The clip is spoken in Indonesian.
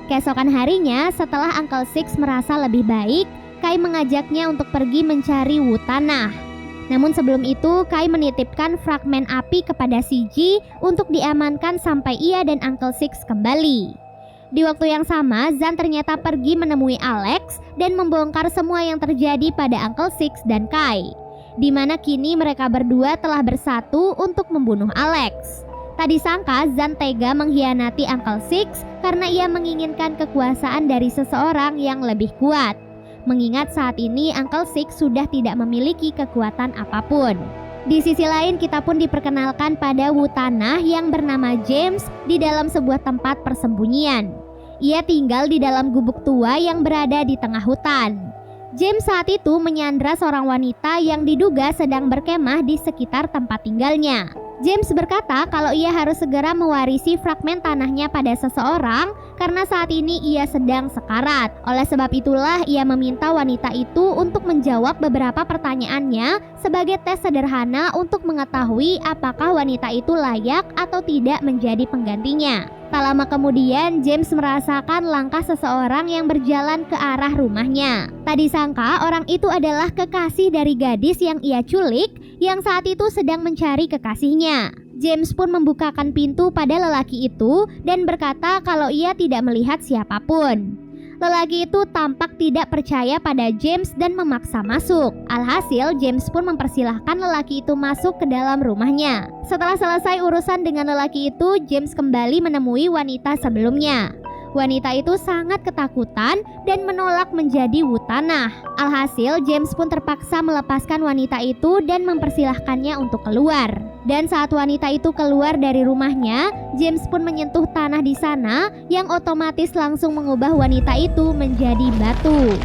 Keesokan harinya, setelah Uncle Six merasa lebih baik, Kai mengajaknya untuk pergi mencari Wu Tanah. Namun sebelum itu, Kai menitipkan fragmen api kepada si Ji untuk diamankan sampai ia dan Uncle Six kembali. Di waktu yang sama, Zan ternyata pergi menemui Alex dan membongkar semua yang terjadi pada Uncle Six dan Kai, di mana kini mereka berdua telah bersatu untuk membunuh Alex. Tak disangka Zan tega mengkhianati Uncle Six karena ia menginginkan kekuasaan dari seseorang yang lebih kuat. Mengingat saat ini Uncle Six sudah tidak memiliki kekuatan apapun. Di sisi lain kita pun diperkenalkan pada Wu Tanah yang bernama James di dalam sebuah tempat persembunyian. Ia tinggal di dalam gubuk tua yang berada di tengah hutan. James saat itu menyandra seorang wanita yang diduga sedang berkemah di sekitar tempat tinggalnya. James berkata kalau ia harus segera mewarisi fragmen tanahnya pada seseorang karena saat ini ia sedang sekarat. Oleh sebab itulah ia meminta wanita itu untuk menjawab beberapa pertanyaannya sebagai tes sederhana untuk mengetahui apakah wanita itu layak atau tidak menjadi penggantinya. Tak lama kemudian James merasakan langkah seseorang yang berjalan ke arah rumahnya. Tak disangka orang itu adalah kekasih dari gadis yang ia culik yang saat itu sedang mencari kekasihnya. James pun membukakan pintu pada lelaki itu dan berkata kalau ia tidak melihat siapapun. Lelaki itu tampak tidak percaya pada James dan memaksa masuk. Alhasil James pun mempersilahkan lelaki itu masuk ke dalam rumahnya. Setelah selesai urusan dengan lelaki itu, James kembali menemui wanita sebelumnya. Wanita itu sangat ketakutan dan menolak menjadi Wu Tanah. Alhasil James pun terpaksa melepaskan wanita itu dan mempersilahkannya untuk keluar. Dan saat wanita itu keluar dari rumahnya, James pun menyentuh tanah di sana yang otomatis langsung mengubah wanita itu menjadi batu.